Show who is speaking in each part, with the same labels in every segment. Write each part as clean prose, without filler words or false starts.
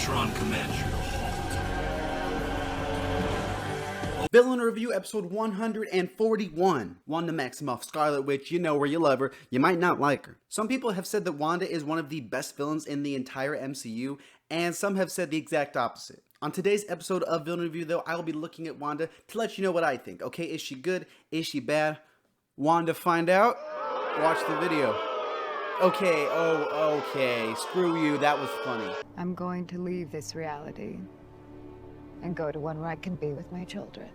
Speaker 1: Ultron commands you to halt.
Speaker 2: Villain Review episode 141. Wanda Maximoff, Scarlet Witch, you know her, you love her, you might not like her. Some people have said that Wanda is one of the best villains in the entire MCU, and some have said the exact opposite. On today's episode of Villain Review, though, I will be looking at Wanda to let you know what I think. Okay, is she good? Is she bad? Wanda, find out? Watch the video. Okay, okay, screw you, that was funny.
Speaker 3: I'm going to leave this reality and go to one where I can be with my children.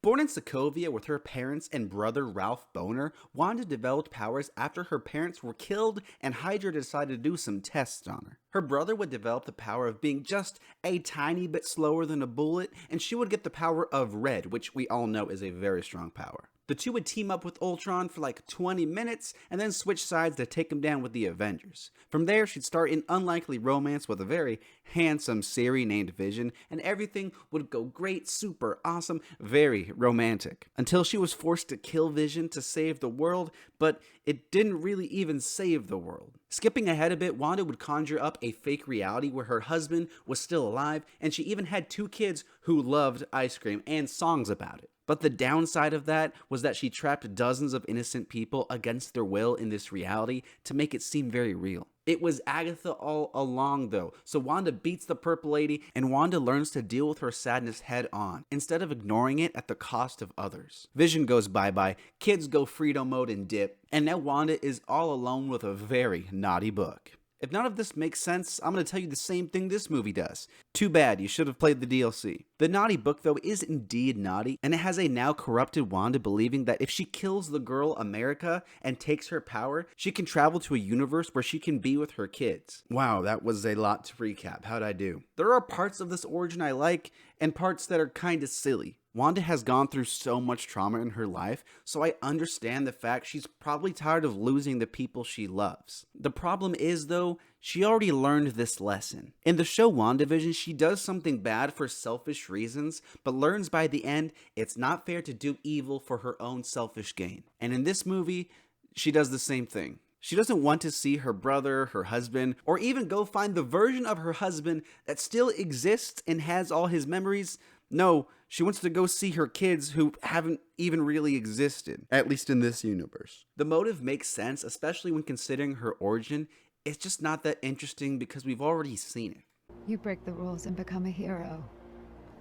Speaker 2: Born in Sokovia with her parents and brother Ralph Boner, Wanda developed powers after her parents were killed and Hydra decided to do some tests on her. Her brother would develop the power of being just a tiny bit slower than a bullet, and she would get the power of red, which we all know is a very strong power. The two would team up with Ultron for like 20 minutes and then switch sides to take him down with the Avengers. From there, she'd start an unlikely romance with a very handsome Siri named Vision, and everything would go great, super awesome, very romantic. Until she was forced to kill Vision to save the world, but it didn't really even save the world. Skipping ahead a bit, Wanda would conjure up a fake reality where her husband was still alive, and she even had two kids who loved ice cream and songs about it. But the downside of that was that she trapped dozens of innocent people against their will in this reality to make it seem very real. It was Agatha all along though, so Wanda beats the Purple Lady and Wanda learns to deal with her sadness head on, instead of ignoring it at the cost of others. Vision goes bye-bye, kids go Freedom mode and dip, and now Wanda is all alone with a very naughty book. If none of this makes sense, I'm going to tell you the same thing this movie does. Too bad, you should have played the DLC. The naughty book, though, is indeed naughty, and it has a now corrupted Wanda believing that if she kills the girl America and takes her power, she can travel to a universe where she can be with her kids. Wow, that was a lot to recap. How'd I do? There are parts of this origin I like, and parts that are kinda silly. Wanda has gone through so much trauma in her life, so I understand the fact she's probably tired of losing the people she loves. The problem is, though, she already learned this lesson. In the show WandaVision, she does something bad for selfish reasons, but learns by the end it's not fair to do evil for her own selfish gain. And in this movie, she does the same thing. She doesn't want to see her brother, her husband, or even go find the version of her husband that still exists and has all his memories. No, she wants to go see her kids who haven't even really existed, at least in this universe. The motive makes sense, especially when considering her origin. It's just not that interesting because we've already seen it.
Speaker 3: You break the rules and become a hero.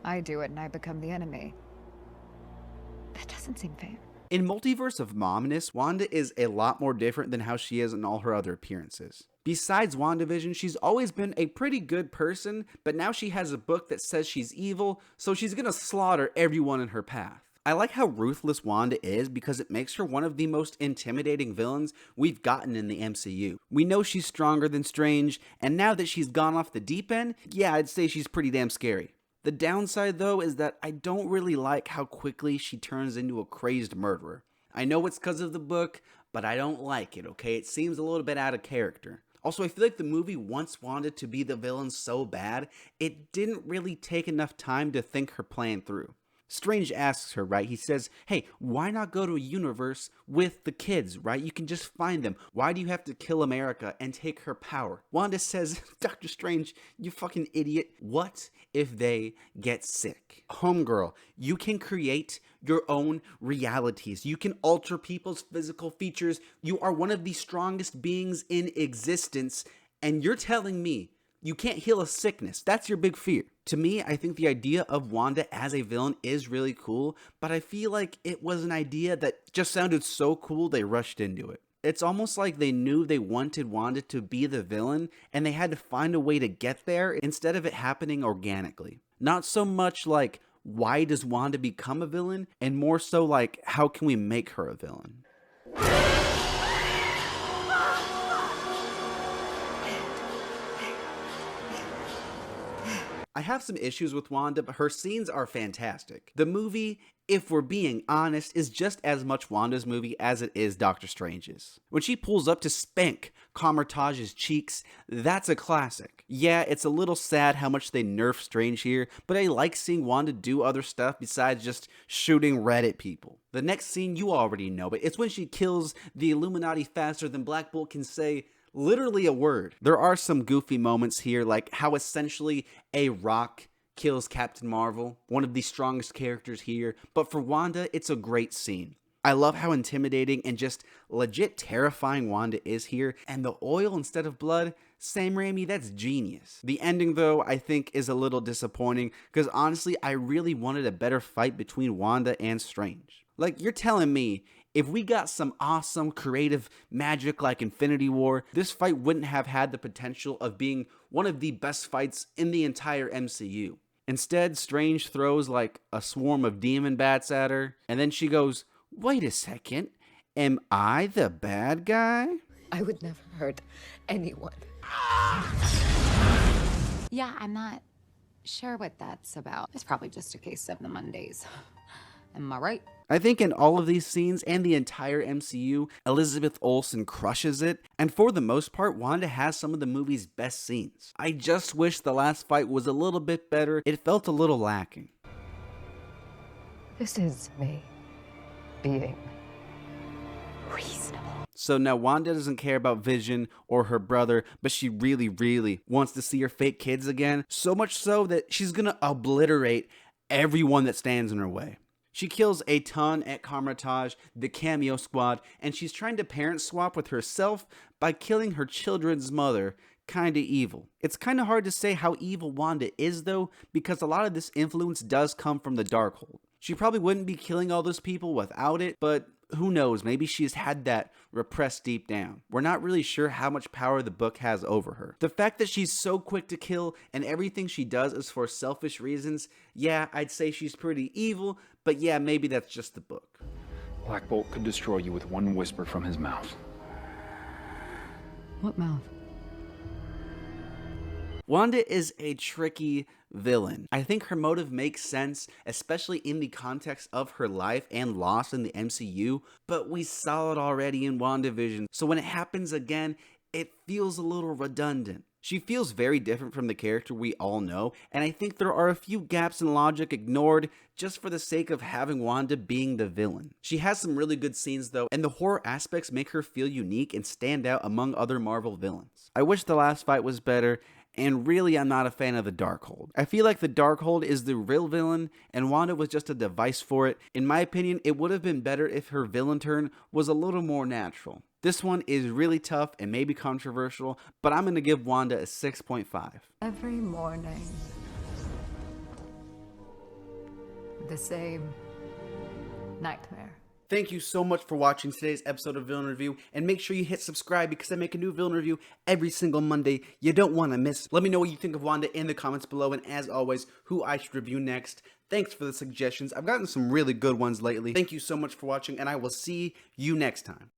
Speaker 3: I do it and I become the enemy. That doesn't seem fair.
Speaker 2: In Multiverse of Momness, Wanda is a lot more different than how she is in all her other appearances. Besides WandaVision, she's always been a pretty good person, but now she has a book that says she's evil, so she's gonna slaughter everyone in her path. I like how ruthless Wanda is because it makes her one of the most intimidating villains we've gotten in the MCU. We know she's stronger than Strange, and now that she's gone off the deep end, yeah, I'd say she's pretty damn scary. The downside, though, is that I don't really like how quickly she turns into a crazed murderer. I know it's because of the book, but I don't like it, okay? It seems a little bit out of character. Also, I feel like the movie wants Wanda to be the villain so bad, it didn't really take enough time to think her plan through. Strange asks her, right? He says, hey, why not go to a universe with the kids, right? You can just find them. Why do you have to kill America and take her power? Wanda says, Dr. Strange, you fucking idiot. What if they get sick? Homegirl, you can create your own realities. You can alter people's physical features. You are one of the strongest beings in existence, and you're telling me you can't heal a sickness. That's your big fear. To me, I think the idea of Wanda as a villain is really cool, but I feel like it was an idea that just sounded so cool they rushed into it. It's almost like they knew they wanted Wanda to be the villain, and they had to find a way to get there instead of it happening organically. Not so much like, why does Wanda become a villain, and more so like, how can we make her a villain? I have some issues with Wanda, but her scenes are fantastic. The movie, if we're being honest, is just as much Wanda's movie as it is Doctor Strange's. When she pulls up to spank Kamar-Taj's cheeks, that's a classic. Yeah, it's a little sad how much they nerf Strange here, but I like seeing Wanda do other stuff besides just shooting red at people. The next scene you already know, but it's when she kills the Illuminati faster than Black Bolt can say, literally a word. There are some goofy moments here, like how essentially a rock kills Captain Marvel, one of the strongest characters here, but for Wanda, it's a great scene. I love how intimidating and just legit terrifying Wanda is here, and the oil instead of blood, Sam Raimi, that's genius. The ending, though, I think is a little disappointing, because honestly, I really wanted a better fight between Wanda and Strange. Like, you're telling me, if we got some awesome creative magic like Infinity War, this fight wouldn't have had the potential of being one of the best fights in the entire MCU. Instead, Strange throws like a swarm of demon bats at her, and then she goes, "Wait a second, am I the bad guy?"
Speaker 4: I would never hurt anyone.
Speaker 3: Yeah, I'm not sure what that's about. It's probably just a case of the Mondays. Am I right?
Speaker 2: I think in all of these scenes and the entire MCU, Elizabeth Olsen crushes it, and for the most part, Wanda has some of the movie's best scenes. I just wish the last fight was a little bit better. It felt a little lacking.
Speaker 4: This is me being reasonable.
Speaker 2: So now Wanda doesn't care about Vision or her brother, but she really, really wants to see her fake kids again. So much so that she's gonna obliterate everyone that stands in her way. She kills a ton at Carmitage, the Cameo Squad, and she's trying to parent swap with herself by killing her children's mother. Kinda evil. It's kinda hard to say how evil Wanda is though, because a lot of this influence does come from the Darkhold. She probably wouldn't be killing all those people without it, but who knows, maybe she's had that repressed deep down. We're not really sure how much power the book has over her. The fact that she's so quick to kill and everything she does is for selfish reasons, yeah, I'd say she's pretty evil, but yeah, maybe that's just the book.
Speaker 1: Black Bolt could destroy you with one whisper from his mouth.
Speaker 3: What mouth?
Speaker 2: Wanda is a tricky villain. I think her motive makes sense, especially in the context of her life and loss in the MCU, but we saw it already in WandaVision, so when it happens again, it feels a little redundant. She feels very different from the character we all know, and I think there are a few gaps in logic ignored just for the sake of having Wanda being the villain. She has some really good scenes though, and the horror aspects make her feel unique and stand out among other Marvel villains. I wish the last fight was better, and really I'm not a fan of the Darkhold. I feel like the Darkhold is the real villain, and Wanda was just a device for it. In my opinion, it would have been better if her villain turn was a little more natural. This one is really tough and maybe controversial, but I'm going to give Wanda a 6.5.
Speaker 3: Every morning. The same nightmare.
Speaker 2: Thank you so much for watching today's episode of Villain Review, and make sure you hit subscribe because I make a new Villain Review every single Monday. You don't want to miss. Let me know what you think of Wanda in the comments below, and as always, who I should review next. Thanks for the suggestions. I've gotten some really good ones lately. Thank you so much for watching, and I will see you next time.